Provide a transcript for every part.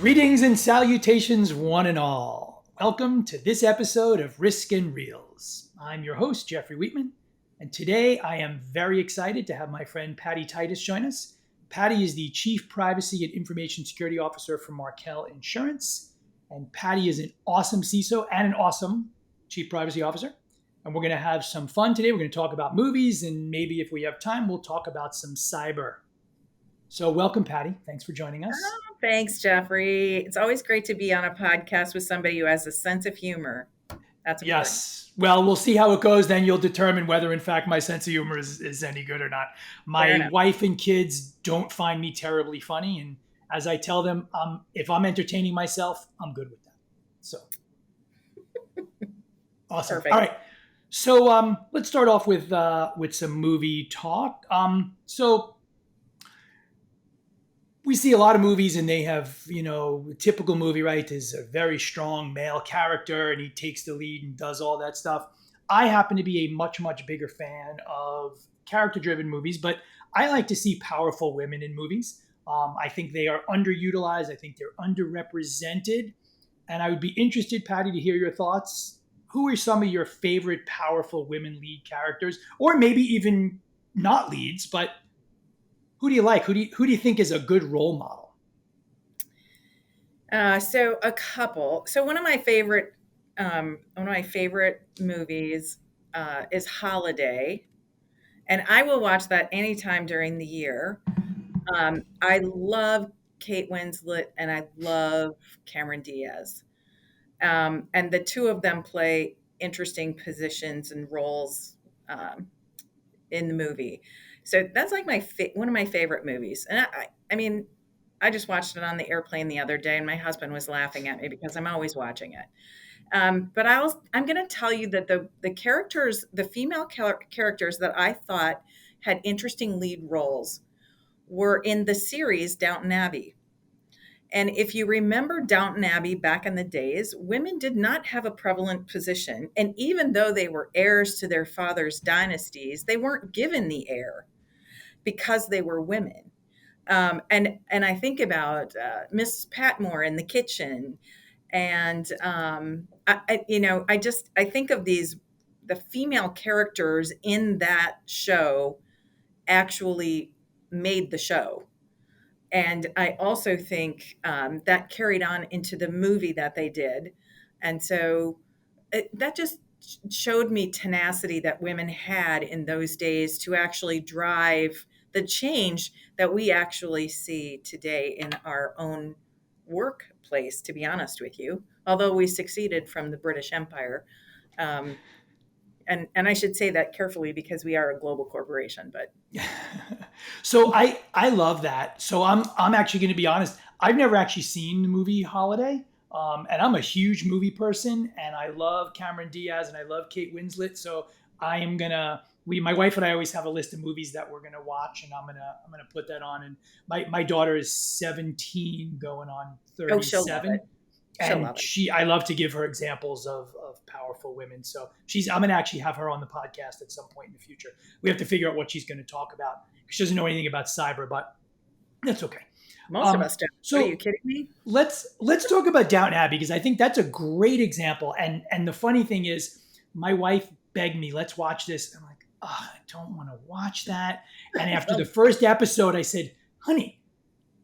Greetings and salutations, one and all. Welcome to this episode of Risk and Reels. I'm your host, Jeffrey Wheatman, and today I am very excited to have my friend Patti Titus join us. Patti is the Chief Privacy and Information Security Officer for Markel Insurance, and Patti is an awesome CISO and an awesome Chief Privacy Officer. And we're going to have some fun today. We're going to talk about movies, and maybe if we have time, we'll talk about some cyber. So, welcome, Patti. Thanks for joining us. Oh, thanks, Jeffrey. It's always great to be on a podcast with somebody who has a sense of humor. That's important. Yes. Well, we'll see how it goes. Then you'll determine whether, in fact, my sense of humor is any good or not. Fair My enough. wife and kids don't find me terribly funny. And as I tell them, if I'm entertaining myself, I'm good with that. So awesome. Perfect. All right. So let's start off with some movie talk. So we see a lot of movies and they have, a typical movie, right? Is a very strong male character and he takes the lead and does all that stuff. I happen to be a much, much bigger fan of character driven movies, but I like to see powerful women in movies. I think they are underutilized. I think they're underrepresented. And I would be interested, Patti, to hear your thoughts. Who are some of your favorite powerful women lead characters, or maybe even not leads, but who do you like? Who do you think is a good role model? So a couple. So one of my favorite movies is Holiday, and I will watch that anytime during the year. I love Kate Winslet and I love Cameron Diaz, and the two of them play interesting positions and roles in the movie. So that's like one of my favorite movies. And I mean, I just watched it on the airplane the other day, and my husband was laughing at me because I'm always watching it. But I'm going to tell you that the characters, the female characters that I thought had interesting lead roles, were in the series Downton Abbey. And if you remember Downton Abbey back in the days, women did not have a prevalent position. And even though they were heirs to their father's dynasties, they weren't given the heir because they were women. And I think about Mrs. Patmore in the kitchen, and I think of the female characters in that show actually made the show, and I also think that carried on into the movie that they did, and so that just showed me tenacity that women had in those days to actually drive the change that we actually see today in our own workplace, to be honest with you, although we succeeded from the British Empire. um, and I should say that carefully because we are a global corporation, but So I love that. So I'm actually going to be honest. I've never actually seen the movie Holiday, and I'm a huge movie person, and I love Cameron Diaz and I love Kate Winslet. So I am gonna. My wife and I always have a list of movies that we're gonna watch, and I'm gonna put that on. And my daughter is 17, going on oh, she'll love 37, it. She'll and love it. I love to give her examples of powerful women. So I'm gonna actually have her on the podcast at some point in the future. We have to figure out what she's going to talk about. She doesn't know anything about cyber, but that's okay. Most of us don't. What, are So you kidding me? let's talk about Downton Abbey, because I think that's a great example. And the funny thing is, my wife begged me, let's watch this. I'm like, oh, I don't want to watch that. And after the first episode, I said, honey,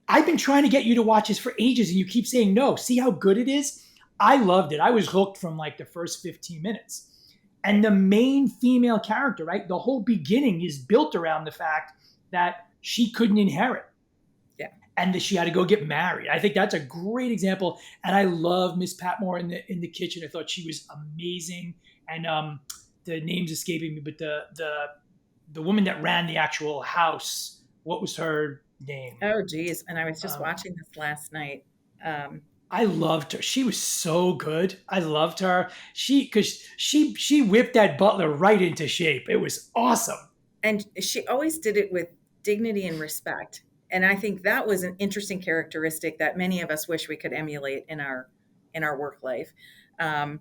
I've been trying to get you to watch this for ages, and you keep saying no. See how good it is? I loved it. I was hooked from like the first 15 minutes. And the main female character, right? The whole beginning is built around the fact that she couldn't inherit Yeah. and that she had to go get married. I think that's a great example. And I love Miss Patmore in the kitchen. I thought she was amazing. And the name's escaping me, but the woman that ran the actual house, what was her name? Oh, geez. And I was just Um, watching this last night. Um, I loved her. She was so good. I loved her. She whipped that butler right into shape. It was awesome. and she always did it with dignity and respect. And I think that was an interesting characteristic that many of us wish we could emulate in our work life. Um,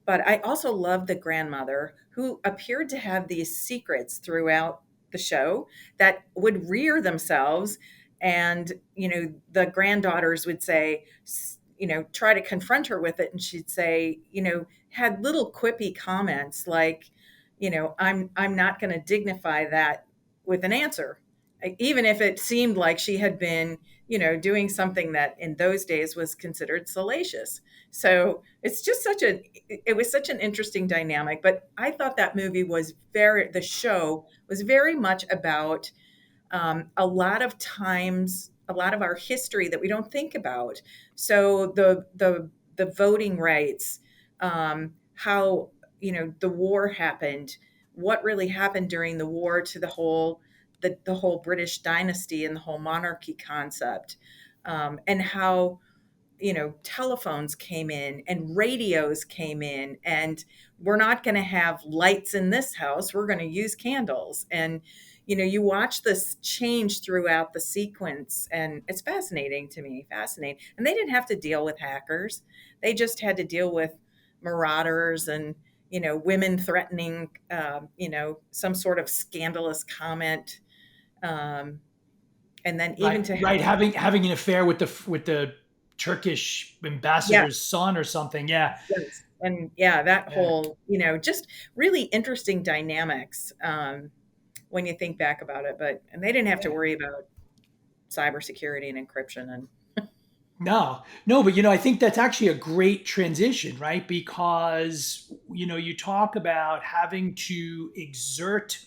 but I also love the grandmother who appeared to have these secrets throughout the show that would rear themselves And, the granddaughters would say, try to confront her with it. And she'd say, had little quippy comments like, I'm not going to dignify that with an answer, even if it seemed like she had been, doing something that in those days was considered salacious. So it's just it was such an interesting dynamic. But I thought that the show was very much about a lot of times, a lot of our history that we don't think about. So the voting rights, how the war happened, what really happened during the war to the whole British dynasty and the whole monarchy concept, and how telephones came in and radios came in, and we're not going to have lights in this house. We're going to use candles. And, you watch this change throughout the sequence, and it's fascinating to me, fascinating. And they didn't have to deal with hackers. They just had to deal with marauders and, women threatening, some sort of scandalous comment. Um, and then even Right, to right. Having an affair with the Turkish yeah. ambassador's son or something. Yeah, Yes. And yeah, that yeah, whole, just really interesting dynamics, when you think back about it. And they didn't have to yeah. worry about cybersecurity and encryption. And No, no, but I think that's actually a great transition, right? Because you talk about having to exert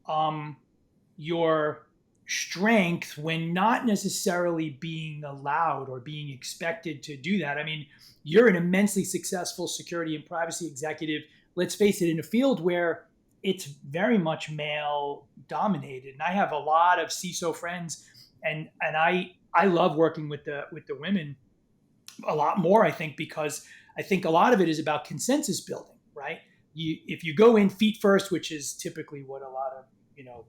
um, your strength when not necessarily being allowed or being expected to do that. I mean, you're an immensely successful security and privacy executive. Let's face it, in a field where it's very much male dominated, and I have a lot of CISO friends, and I love working with the women a lot more, I think, because I think a lot of it is about consensus building, right? If you go in feet first, which is typically what a lot of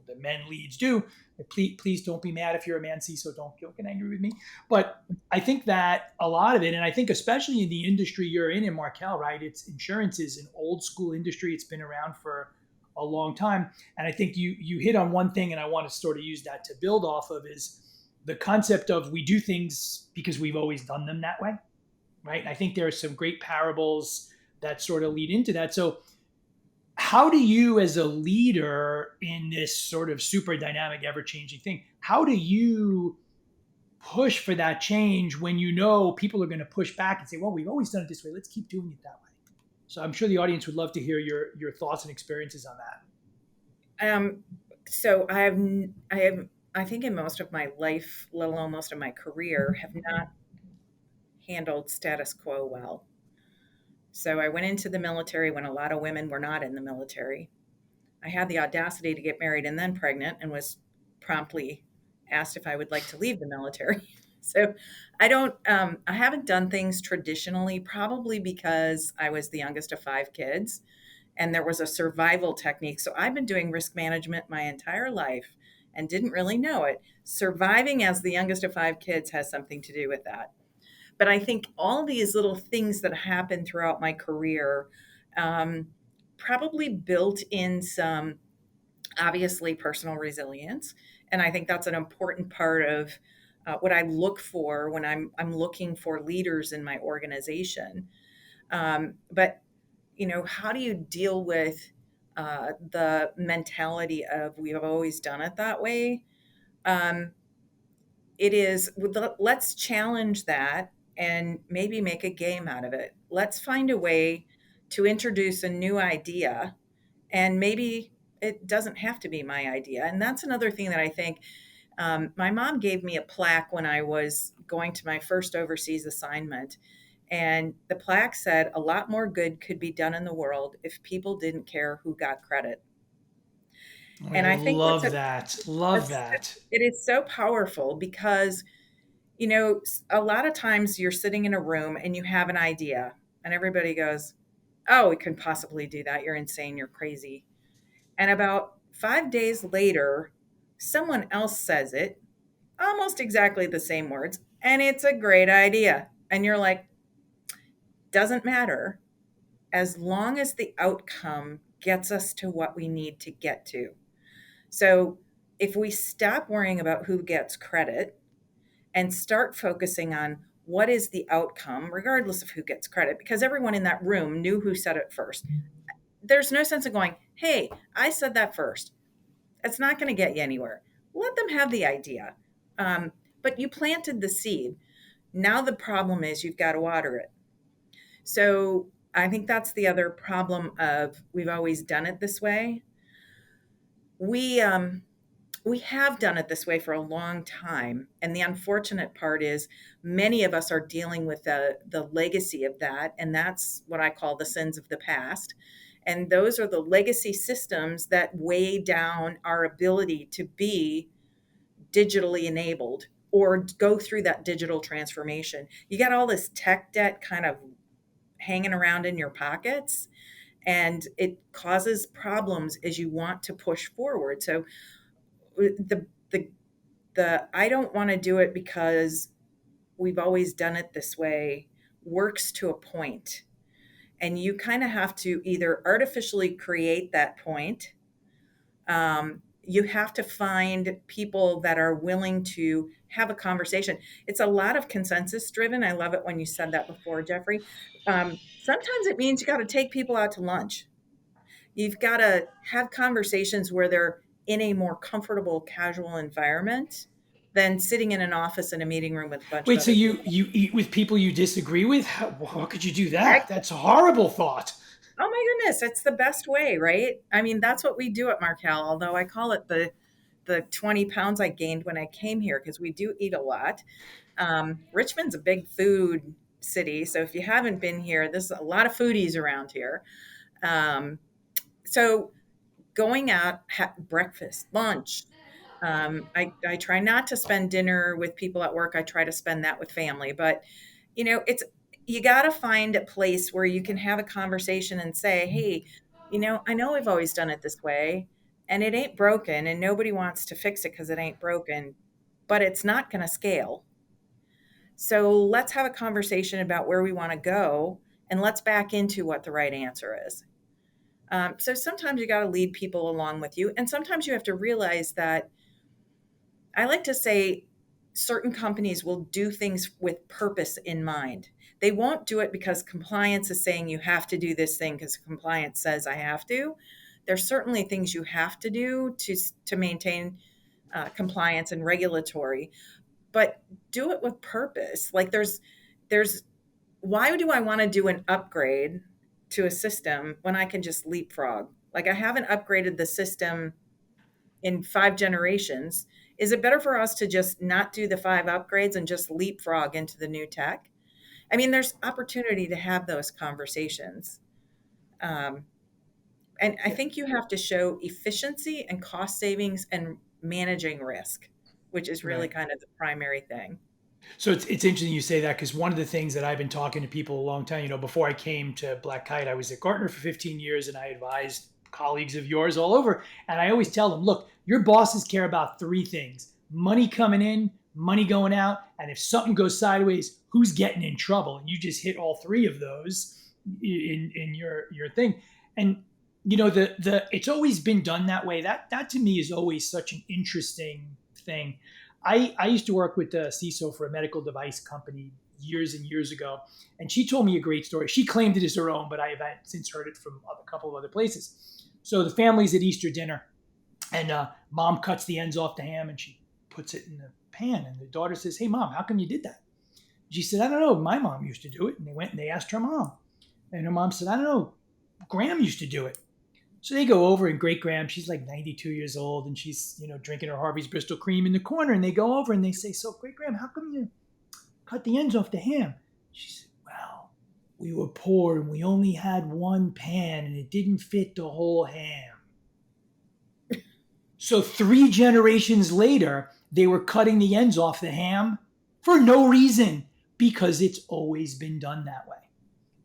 the men leads do. Please don't be mad if you're a man, so don't get angry with me. But I think that a lot of it, and I think especially in the industry you're in Markel, right? It's insurance is an old school industry. It's been around for a long time, and I think you hit on one thing, and I want to sort of use that to build off of is the concept of we do things because we've always done them that way, right? I think there are some great parables that sort of lead into that. So, how do you, as a leader in this sort of super dynamic, ever changing thing, how do you push for that change when people are going to push back and say, well, we've always done it this way. Let's keep doing it that way. So, I'm sure the audience would love to hear your thoughts and experiences on that. um, so I think in most of my life, let alone most of my career, have not handled status quo well. So I went into the military when a lot of women were not in the military. I had the audacity to get married and then pregnant, and was promptly asked if I would like to leave the military. So I haven't done things traditionally, probably because I was the youngest of five kids and there was a survival technique. So I've been doing risk management my entire life and didn't really know it. Surviving as the youngest of five kids has something to do with that. But I think all these little things that happen throughout my career, um, probably built in some obviously personal resilience. And I think that's an important part of what I look for when I'm looking for leaders in my organization. But how do you deal with the mentality of we've always done it that way? Um, it is, let's challenge that and maybe make a game out of it. Let's find a way to introduce a new idea, and maybe it doesn't have to be my idea. And that's another thing that I think, my mom gave me a plaque when I was going to my first overseas assignment. And the plaque said, a lot more good could be done in the world if people didn't care who got credit. I And I think that's love that. Love that's, that. it is so powerful because, a lot of times you're sitting in a room and you have an idea, and everybody goes, oh, we couldn't possibly do that. You're insane. You're crazy. And about 5 days later, someone else says it, almost exactly the same words, and it's a great idea. And you're like, doesn't matter as long as the outcome gets us to what we need to get to. So if we stop worrying about who gets credit and start focusing on what is the outcome, regardless of who gets credit, because everyone in that room knew who said it first. There's no sense of going, hey, I said that first. It's not going to get you anywhere. Let them have the idea. Um, but you planted the seed. Now the problem is you've got to water it. So I think that's the other problem of we've always done it this way. We we have done it this way for a long time, and the unfortunate part is many of us are dealing with the legacy of that, and that's what I call the sins of the past. And those are the legacy systems that weigh down our ability to be digitally enabled or go through that digital transformation. You got all this tech debt kind of hanging around in your pockets, and it causes problems as you want to push forward. So the I don't want to do it because we've always done it this way works to a point. And you kind of have to either artificially create that point. You have to find people that are willing to have a conversation. It's a lot of consensus driven. I love it when you said that before, Jeffrey. Sometimes it means you got to take people out to lunch. You've got to have conversations where they're in a more comfortable, casual environment than sitting in an office in a meeting room with a bunch of Wait, so other people. you eat with people you disagree with? How could you do Heck, that? That's a horrible thought. oh my goodness, it's the best way, right? I mean, that's what we do at Markel, although I call it the 20 pounds I gained when I came here because we do eat a lot. Richmond's a big food city, so if you haven't been here, there's a lot of foodies around here. Um, so going out, breakfast, lunch. I try not to spend dinner with people at work. I try to spend that with family. But, it's, you got to find a place where you can have a conversation and say, hey, I know we've always done it this way and it ain't broken and nobody wants to fix it because it ain't broken, but it's not going to scale. So let's have a conversation about where we want to go and let's back into what the right answer is. So sometimes you got to lead people along with you. And sometimes you have to realize that I like to say certain companies will do things with purpose in mind. They won't do it because compliance is saying you have to do this thing because compliance says I have to. There's certainly things you have to do to maintain compliance and regulatory, but do it with purpose. Like there's why do I want to do an upgrade to a system when I can just leapfrog? Like I haven't upgraded the system in 5 generations. Is it better for us to just not do the 5 upgrades and just leapfrog into the new tech? I mean, there's opportunity to have those conversations. Um, and I think you have to show efficiency and cost savings and managing risk, which is really Right. kind of the primary thing. So it's interesting you say that because one of the things that I've been talking to people a long time, before I came to Black Kite, I was at Gartner for 15 years and I advised colleagues of yours all over. And I always tell them, look, your bosses care about three things: money coming in, money going out, and if something goes sideways, who's getting in trouble? And you just hit all three of those in your thing. And the it's always been done that way. That to me is always such an interesting thing. I used to work with the CISO for a medical device company years and years ago, and she told me a great story. She claimed it as her own, but I have since heard it from a couple of other places. So the family's at Easter dinner, and mom cuts the ends off the ham and she puts it in the pan, and the daughter says, "Hey, mom, how come you did that?" She said, "I don't know. My mom used to do it." And they went and they asked her mom, and her mom said, "I don't know. Graham used to do it." So they go over, and Great Graham, she's like 92 years old, and she's drinking her Harvey's Bristol Cream in the corner. And they go over and they say, "So, Great Graham, how come you cut the ends off the ham?" She said, "Well, we were poor and we only had one pan, and it didn't fit the whole ham." So 3 generations later, they were cutting the ends off the ham for no reason because it's always been done that way.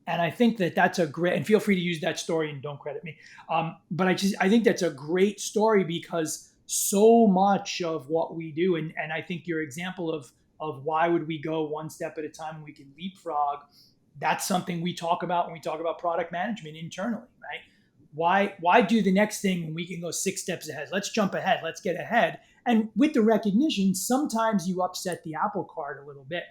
And I think that that's a great, and feel free to use that story and don't credit me. But I think that's a great story because so much of what we do, and I think your example of why would we go one step at a time when we can leapfrog, that's something we talk about when we talk about product management internally, right? Why do the next thing when we can go 6 steps ahead? Let's jump ahead. Let's get ahead. And with the recognition, sometimes you upset the apple cart a little bit.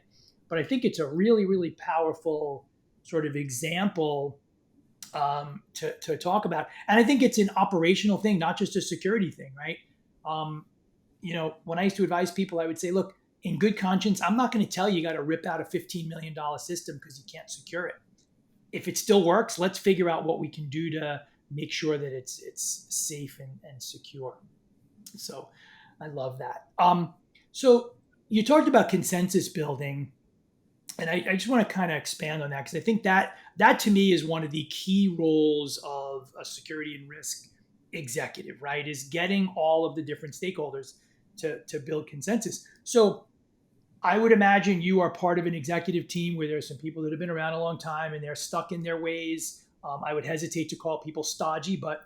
But I think it's a really, really powerful sort of example to talk about. And I think it's an operational thing, not just a security thing, right? Um, when I used to advise people, I would say, look, in good conscience, I'm not going to tell you got to rip out a $15 million system because you can't secure it. If it still works, let's figure out what we can do to make sure that it's safe and secure. So I love that. So you talked about consensus building, and I just want to kind of expand on that because I think that to me is one of the key roles of a security and risk executive, right? Is getting all of the different stakeholders to build consensus. So I would imagine you are part of an executive team where there's some people that have been around a long time and they're stuck in their ways. I would hesitate to call people stodgy, but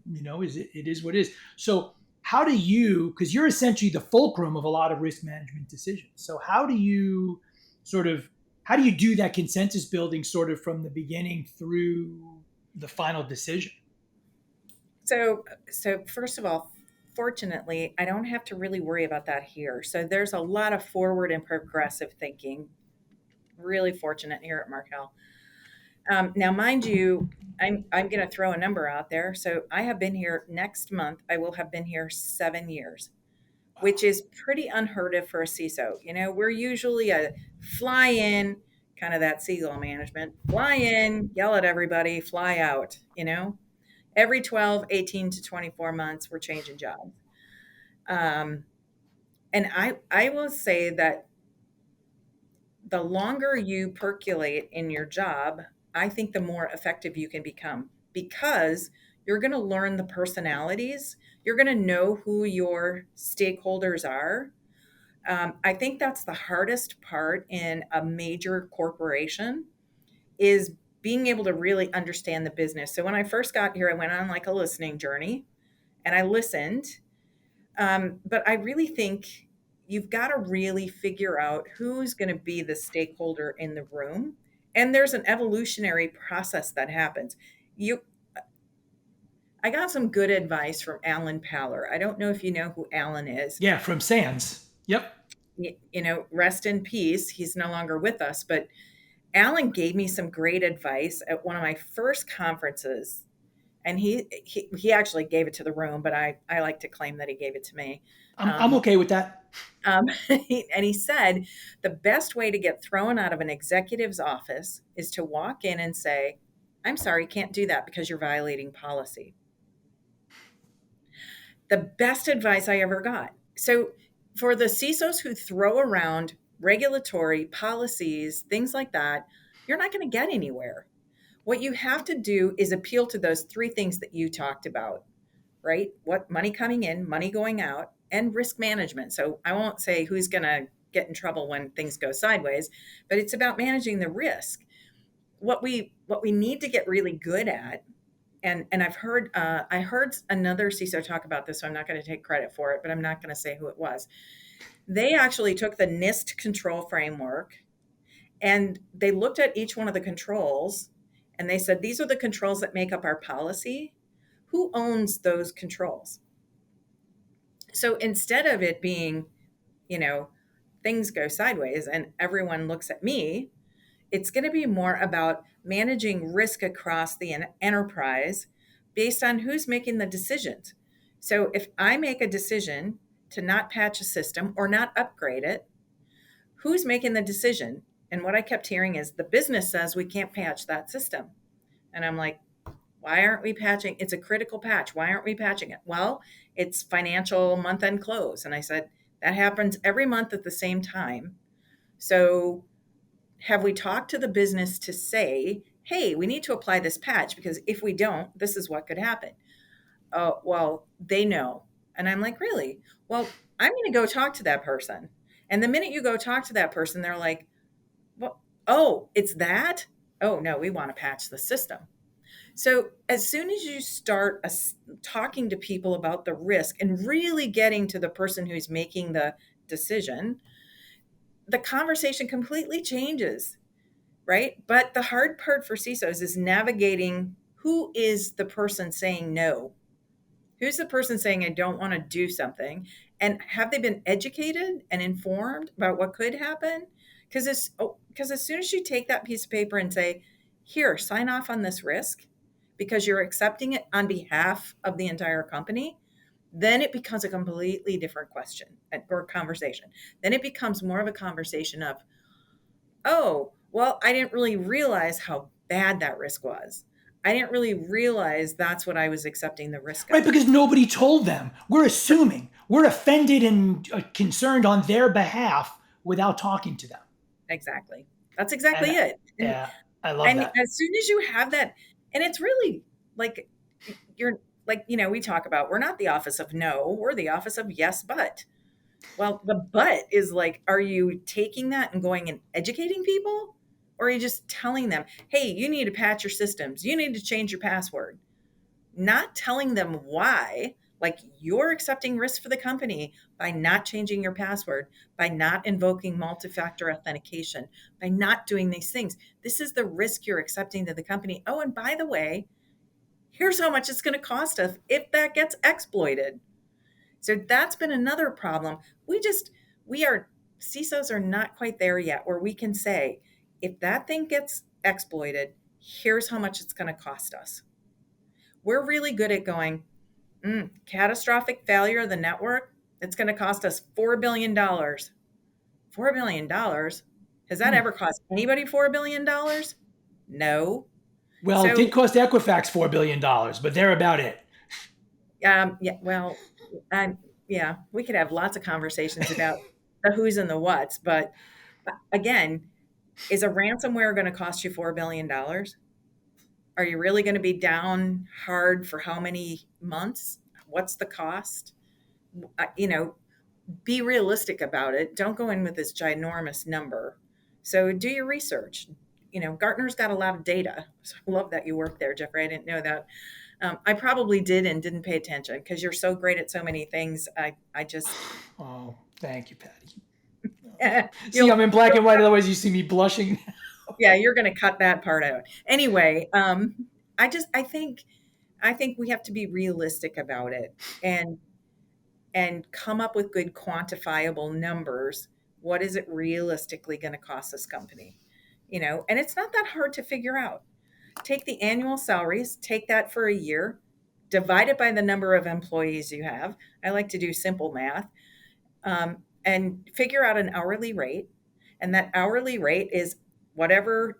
it is what it is. So how do you, because you're essentially the fulcrum of a lot of risk management decisions. So how do you do that consensus building sort of from the beginning through the final decision? So first of all, fortunately, I don't have to really worry about that here. So there's a lot of forward and progressive thinking. Really fortunate here at Markel. Now, mind you, I'm going to throw a number out there. So I have been here next month. I will have been here 7 years, which is pretty unheard of for a CISO. We're usually a fly in, kind of that seagull management, fly in, yell at everybody, fly out. Every 12, 18 to 24 months, we're changing jobs. Um, and I will say that the longer you percolate in your job, I think the more effective you can become because you're going to learn the personalities. You're going to know who your stakeholders are. I think that's the hardest part in a major corporation is being able to really understand the business. So when I first got here, I went on like a listening journey and I listened. But I really think you've got to really figure out who's going to be the stakeholder in the room. And there's an evolutionary process that happens. You, I got some good advice from Alan Paller. I don't know if you know who Alan is. Yeah, from Sands. Yep. Rest in peace. He's no longer with us, but Alan gave me some great advice at one of my first conferences. And he actually gave it to the room, but I like to claim that he gave it to me. I'm okay with that. And he said the best way to get thrown out of an executive's office is to walk in and say, I'm sorry, can't do that because you're violating policy. The best advice I ever got. So for the CISOs who throw around regulatory policies, things like that, you're not going to get anywhere. What you have to do is appeal to those three things that you talked about, right? What money coming in, money going out, and risk management. So I won't say who's going to get in trouble when things go sideways, but it's about managing the risk. What we need to get really good at, and I heard another CISO talk about this, so I'm not going to take credit for it, but I'm not going to say who it was. They actually took the NIST control framework and they looked at each one of the controls and they said, these are the controls that make up our policy. Who owns those controls? So instead of it being, you know, things go sideways and everyone looks at me, it's going to be more about managing risk across the enterprise based on who's making the decisions. So if I make a decision to not patch a system or not upgrade it, who's making the decision? And what I kept hearing is the business says we can't patch that system. And I'm like, why aren't we patching? It's a critical patch. Why aren't we patching it? Well, it's financial month end close. And I said, that happens every month at the same time. So have we talked to the business to say, hey, we need to apply this patch because if we don't, this is what could happen? Oh, well, they know. And I'm like, really? Well, I'm going to go talk to that person. And the minute you go talk to that person, they're like, well, oh, it's that? Oh, no, we want to patch the system. So as soon as you start talking to people about the risk and really getting to the person who's making the decision, the conversation completely changes, right? But the hard part for CISOs is navigating who is the person saying no? Who's the person saying, I don't want to do something? And have they been educated and informed about what could happen? Because as soon as you take that piece of paper and say, here, sign off on this risk, because you're accepting it on behalf of the entire company, then it becomes a completely different question or conversation. Then it becomes more of a conversation of, oh, well, I didn't really realize how bad that risk was. I didn't really realize that's what I was accepting the risk Right, of. because nobody told them. We're assuming. We're offended and concerned on their behalf without talking to them. Exactly. That's exactly And it. yeah, I love And that. as soon as you have that, and it's really like you're like, we talk about we're not the office of no, we're the office of yes, but. Well, the but is like, are you taking that and going and educating people? Or are you just telling them, hey, you need to patch your systems, you need to change your password? Not telling them why, like you're accepting risk for the company by not changing your password, by not invoking multi-factor authentication, by not doing these things. This is the risk you're accepting to the company. Oh, and by the way, here's how much it's going to cost us if that gets exploited. So that's been another problem. We are, CISOs are not quite there yet where we can say, if that thing gets exploited, here's how much it's going to cost us. We're really good at going, catastrophic failure of the network, it's going to cost us $4 billion. $4 billion? Has that Hmm. ever cost anybody $4 billion? No. Well, it did So, cost Equifax $4 billion, but they're about it. yeah, well, yeah, we could have lots of conversations about the who's and the what's, but again, is a ransomware going to cost you $4 billion? Are you really going to be down hard for how many months? What's the cost? You know, be realistic about it. Don't go in with this ginormous number. So do your research. Gartner's got a lot of data. So I love that you work there, Jeffrey. I didn't know that. I probably did and didn't pay attention because you're so great at so many things. I just, Oh, thank you, Patty. See, I'm you'll, in black and white. Otherwise, you see me blushing. yeah, you're going to cut that part out. Anyway, I think we have to be realistic about it and come up with good quantifiable numbers. What is it realistically going to cost this company? And it's not that hard to figure out. Take the annual salaries, take that for a year, divide it by the number of employees you have. I like to do simple math, and figure out an hourly rate. And that hourly rate is whatever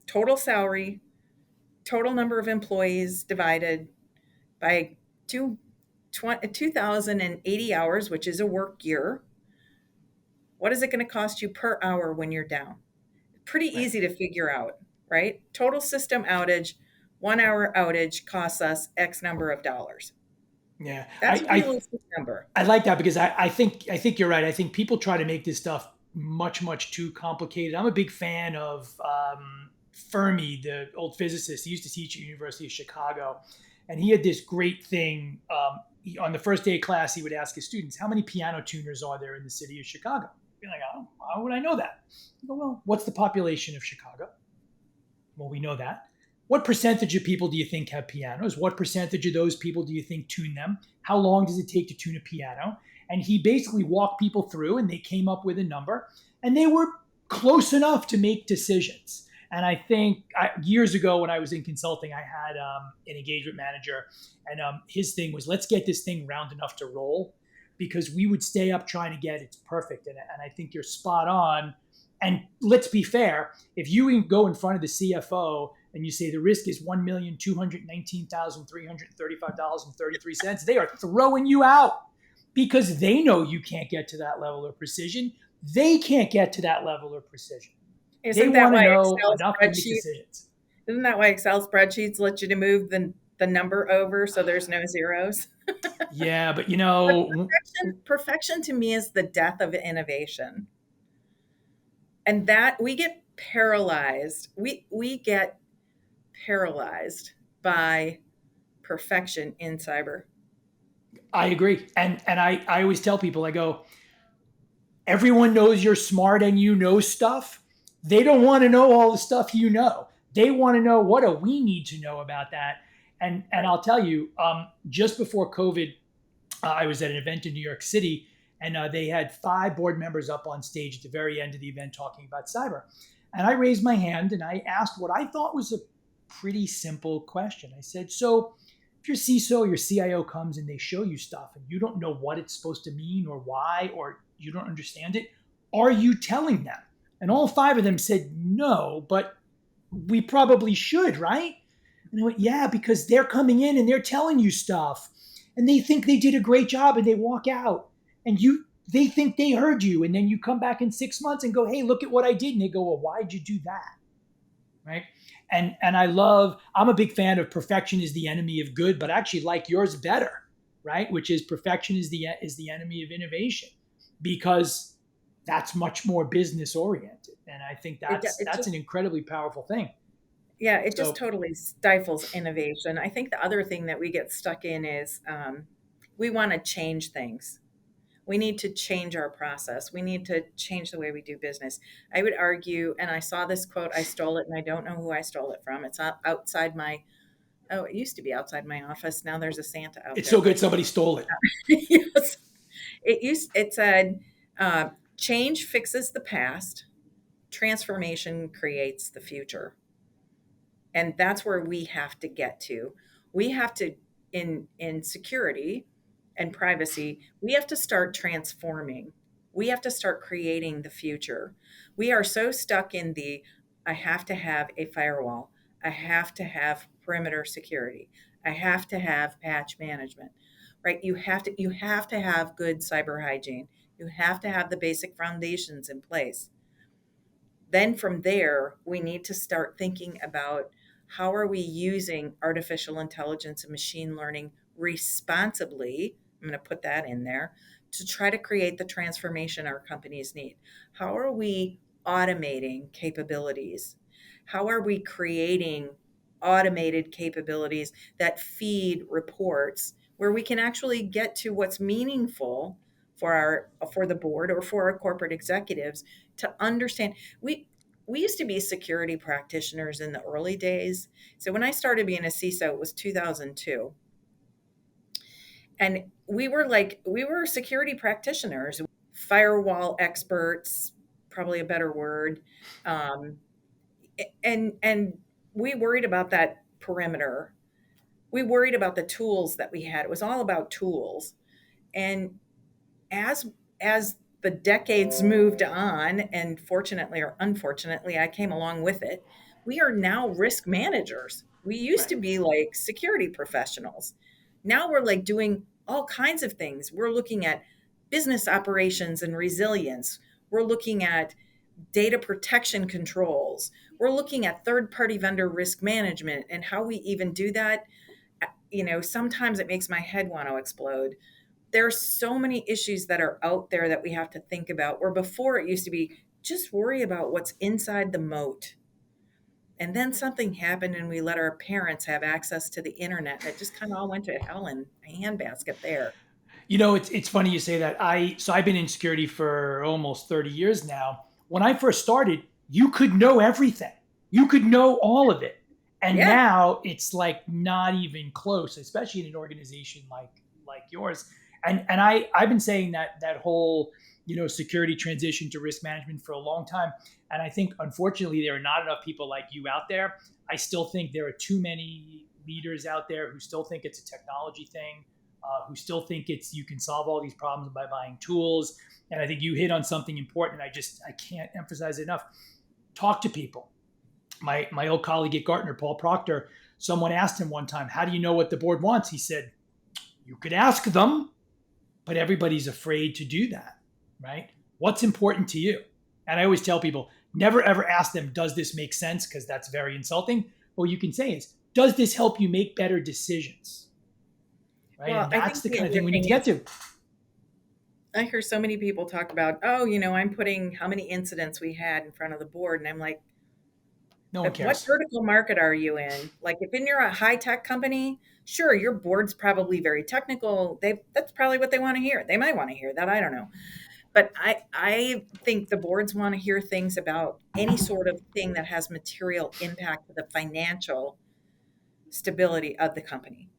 total salary, total number of employees divided by 2,080 hours, which is a work year. What is it going to cost you per hour when you're down? Pretty Right. easy to figure out, right? Total system outage, 1 hour outage costs us X number of dollars. Yeah, That's a realistic number. I like that because I think you're right. I think people try to make this stuff much too complicated. I'm a big fan of Fermi, the old physicist. He used to teach at University of Chicago, and he had this great thing. On the first day of class, he would ask his students, "How many piano tuners are there in the city of Chicago?" You're like, "Oh, how would I know that?" I go, "Well, what's the population of Chicago?" Well, we know that. What percentage of people do you think have pianos? What percentage of those people do you think tune them? How long does it take to tune a piano? And he basically walked people through and they came up with a number and they were close enough to make decisions. And I think years ago when I was in consulting, I had an engagement manager, and his thing was, let's get this thing round enough to roll, because we would stay up trying to get it perfect. And I think you're spot on. And let's be fair, if you go in front of the CFO and you say the risk is $1,219,335.33, they are throwing you out because they know you can't get to that level of precision. They can't get to that level of precision. They Isn't that want to why know Excel enough to make spreadsheets? decisions. Isn't that why Excel spreadsheets let you to move the number over so there's no zeros? Yeah, but But perfection to me is the death of innovation, and that we get paralyzed. We get paralyzed by perfection in cyber. I agree. And I always tell people, I go, everyone knows you're smart and you know stuff. They don't want to know all the stuff you know. They want to know, what do we need to know about that? And Right. I'll tell you, just before COVID, I was at an event in New York City, and they had 5 board members up on stage at the very end of the event talking about cyber. And I raised my hand and I asked what I thought was a pretty simple question. I said, so if your CISO, your CIO comes and they show you stuff and you don't know what it's supposed to mean or why, or you don't understand it, are you telling them? And all 5 of them said no, but we probably should, right? And I went, yeah, because they're coming in and they're telling you stuff and they think they did a great job and they walk out and they think they heard you. And then you come back in 6 months and go, hey, look at what I did. And they go, well, why'd you do that? Right. And I'm a big fan of perfection is the enemy of good, but I actually like yours better, right? Which is perfection is the enemy of innovation, because that's much more business oriented. And I think It that's just an incredibly powerful thing. Yeah, it just So totally stifles innovation. I think the other thing that we get stuck in is we want to change things. We need to change our process. We need to change the way we do business. I would argue, and I saw this quote, I stole it, and I don't know who I stole it from. It's outside my, oh, it used to be outside my office. Now there's a Santa out it's there, so good but somebody stole it. yes, it said, change fixes the past, transformation creates the future. And that's where we have to get to. We have to, in security and privacy, we have to start transforming. We have to start creating the future. We are so stuck in the, I have to have a firewall, I have to have perimeter security, I have to have patch management, right? You have to have good cyber hygiene, you have to have the basic foundations in place. Then from there, we need to start thinking about how are we using artificial intelligence and machine learning responsibly. I'm going to put that in there to try to create the transformation our companies need. How are we automating capabilities? How are we creating automated capabilities that feed reports where we can actually get to what's meaningful for the board or for our corporate executives to understand. We used to be security practitioners in the early days. So when I started being a CISO, it was 2002. And we were security practitioners, firewall experts, probably a better word. Um, and we worried about that perimeter. We worried about the tools that we had. It was all about tools. And as as the decades moved on, and fortunately or unfortunately, I came along with it, we are now risk managers. We used Right. to be like security professionals. Now we're like doing all kinds of things. We're looking at business operations and resilience. We're looking at data protection controls. We're looking at third party vendor risk management and how we even do that. Sometimes it makes my head want to explode. There are so many issues that are out there that we have to think about, where before it used to be just worry about what's inside the moat. And then something happened and we let our parents have access to the internet. And it just kind of all went to hell in a handbasket there. It's funny you say that. I've been in security for almost 30 years now. When I first started, you could know everything. You could know all of it. And Yeah. now it's like not even close, especially in an organization like yours. And I've been saying that whole, security transition to risk management for a long time. And I think unfortunately there are not enough people like you out there. I still think there are too many leaders out there who still think it's a technology thing, who still think it's you can solve all these problems by buying tools. And I think you hit on something important. I can't emphasize it enough. Talk to people. My old colleague at Gartner, Paul Proctor, someone asked him one time, "How do you know what the board wants?" He said, "You could ask them, but everybody's afraid to do that, right? What's important to you?" And I always tell people, never ever ask them, "Does this make sense?" Because that's very insulting. What you can say is, "Does this help you make better decisions?" Right? Well, And I that's think the the kind of thing other we need to thing get is, to. I hear so many people talk about, oh, I'm putting how many incidents we had in front of the board. And I'm like, No one what cares. vertical market are you in? Like, if you're a high tech company, sure, your board's probably very technical. That's probably what they want to hear. They might want to hear that. I don't know. But I think the boards want to hear things about any sort of thing that has material impact to the financial stability of the company.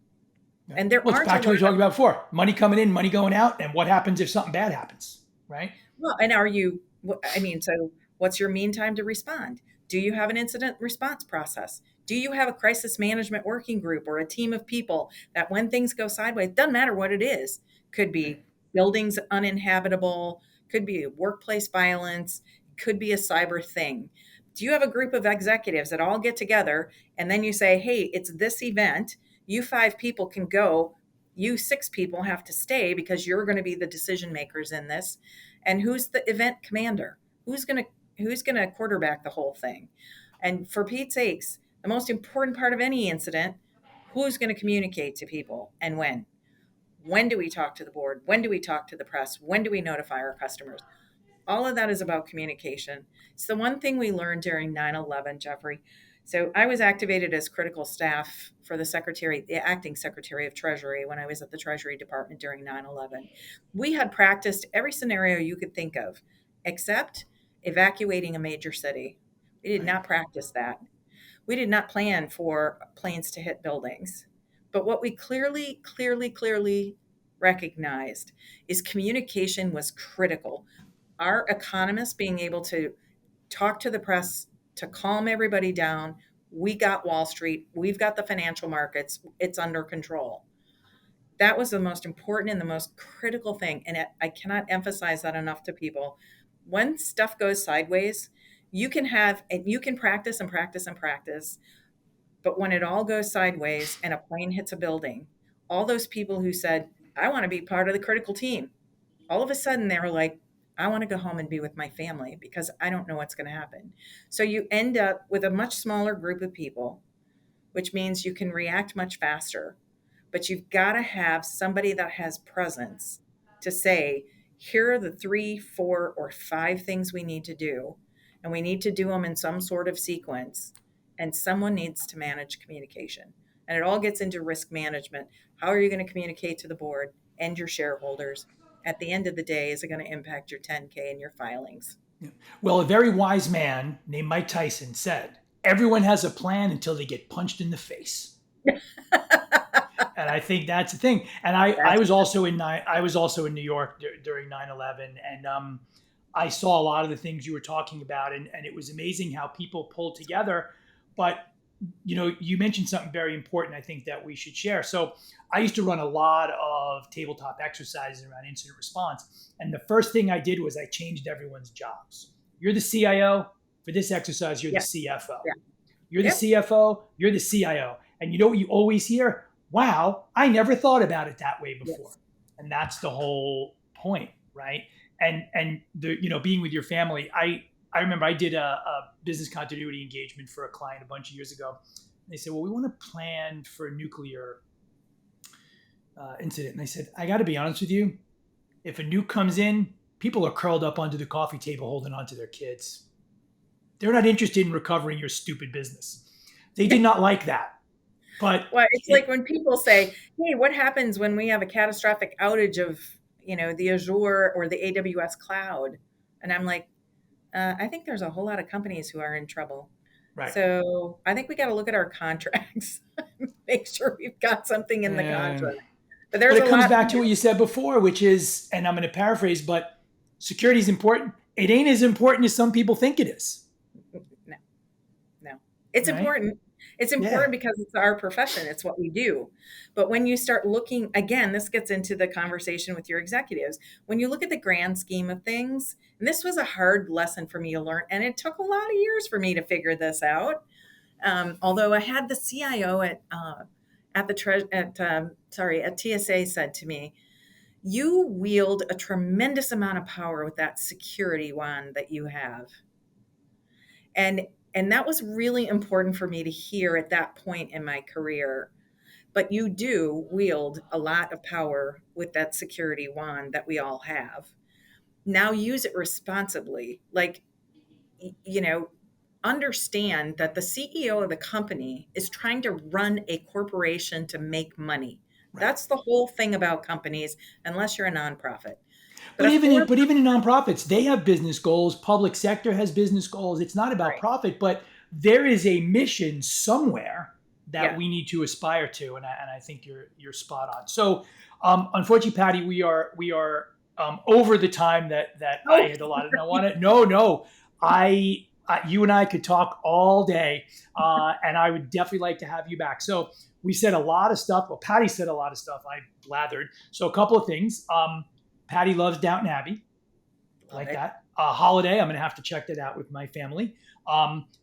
Yeah. And there Well, it's aren't a back to what lot we talked of, about before: money coming in, money going out, and what happens if something bad happens, right? well, and are you, I mean, so what's your mean time to respond? Do you have an incident response process? Do you have a crisis management working group or a team of people that when things go sideways, doesn't matter what it is, could be buildings uninhabitable, could be workplace violence, could be a cyber thing. Do you have a group of executives that all get together and then you say, hey, it's this event, you 5 people can go, you 6 people have to stay because you're going to be the decision makers in this, and who's the event commander, who's going to quarterback the whole thing. And for Pete's sakes, the most important part of any incident, who's going to communicate to people and when do we talk to the board, when do we talk to the press, when do we notify our customers? All of that is about communication. It's the one thing we learned during 9/11, Jeffrey. So I was activated as critical staff for the acting secretary of Treasury when I was at the Treasury Department during 9/11. We had practiced every scenario you could think of, except evacuating a major city. We did Right. not practice that. We did not plan for planes to hit buildings. But what we clearly recognized is communication was critical. Our economists being able to talk to the press to calm everybody down. We got Wall Street. We've got the financial markets. It's under control. That was the most important and the most critical thing. And I cannot emphasize that enough to people. When stuff goes sideways, you can practice and practice and practice. But when it all goes sideways and a plane hits a building, all those people who said, I want to be part of the critical team, all of a sudden they were like, I want to go home and be with my family because I don't know what's going to happen. So you end up with a much smaller group of people, which means you can react much faster. But you've got to have somebody that has presence to say, here are the 3, 4, or 5 things we need to do. And we need to do them in some sort of sequence. And someone needs to manage communication. And it all gets into risk management. How are you going to communicate to the board and your shareholders? At the end of the day, is it going to impact your 10K and your filings? Well, a very wise man named Mike Tyson said, "Everyone has a plan until they get punched in the face." And I think that's the thing. And I That's was also I was also in New York during 9/11, and I saw a lot of the things you were talking about, and it was amazing how people pulled together. But you mentioned something very important, I think, that we should share. So I used to run a lot of tabletop exercises around incident response. And the first thing I did was I changed everyone's jobs. You're the CIO. For this exercise, you're the yeah, CFO. yeah, You're the yep, CFO. You're the CIO. And you know what you always hear? Wow, I never thought about it that way before. yes, And that's the whole point, right? And being with your family, I remember I did a business continuity engagement for a client a bunch of years ago. And they said, well, we want to plan for a nuclear incident. And I said, I got to be honest with you. If a nuke comes in, people are curled up onto the coffee table holding on to their kids. They're not interested in recovering your stupid business. They did not like that. But well, it's like it, when people say, hey, what happens when we have a catastrophic outage of, the Azure or the AWS cloud? And I'm like, I think there's a whole lot of companies who are in trouble. right. So I think we got to look at our contracts, make sure we've got something in the Um, contract. But but there's it a comes lot, back to what you said before, which is, and I'm going to paraphrase, but security is important. It ain't as important as some people think it is, no, no. It's right? important. It's Yeah, important because it's our profession. It's what we do. But when you start looking, again, this gets into the conversation with your executives. When you look at the grand scheme of things, and this was a hard lesson for me to learn, and it took a lot of years for me to figure this out. Although I had the CIO at TSA said to me, "You wield a tremendous amount of power with that security wand that you have," and and that was really important for me to hear at that point in my career. But you do wield a lot of power with that security wand that we all have. Now use it responsibly. Like, you know, understand that the CEO of the company is trying to run a corporation to make money. right. That's the whole thing about companies, unless you're a nonprofit. But a But even in nonprofits, they have business goals. Public sector has business goals. It's not about right. profit, but there is a mission somewhere that Yeah. we need to aspire to, and I think you're spot on. So, unfortunately, Patty, we are over the time that I Oh, had allotted. And I want to no, you and I could talk all day, and I would definitely like to have you back. So we said a lot of stuff. Well, Patty said a lot of stuff. I blathered. So a couple of things. Patty loves Downton Abbey, love like it. that. Holiday, I'm going to have to check that out with my family.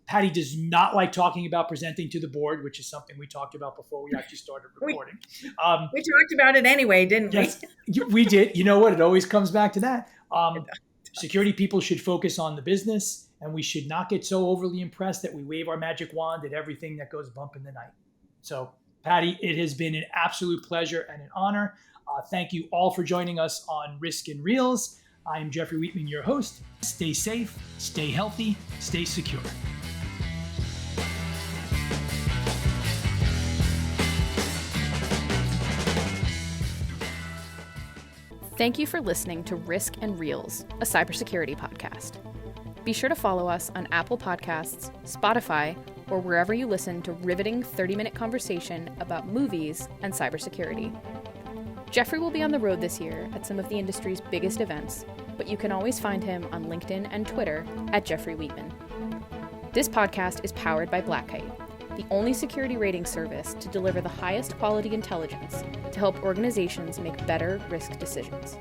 Patty does not like talking about presenting to the board, which is something we talked about before we actually started recording. We talked about it anyway, didn't we? Yes, we did. You know what? It always comes back to that. Security people should focus on the business, and we should not get so overly impressed that we wave our magic wand at everything that goes bump in the night. So, Patty, it has been an absolute pleasure and an honor. Thank you all for joining us on Risk and Reels. I am Jeffrey Wheatman, your host. Stay safe, stay healthy, stay secure. Thank you for listening to Risk and Reels, a cybersecurity podcast. Be sure to follow us on Apple Podcasts, Spotify, or wherever you listen to riveting 30-minute conversation about movies and cybersecurity. Jeffrey will be on the road this year at some of the industry's biggest events, but you can always find him on LinkedIn and Twitter at Jeffrey Wheatman. This podcast is powered by Black Kite, the only security rating service to deliver the highest quality intelligence to help organizations make better risk decisions.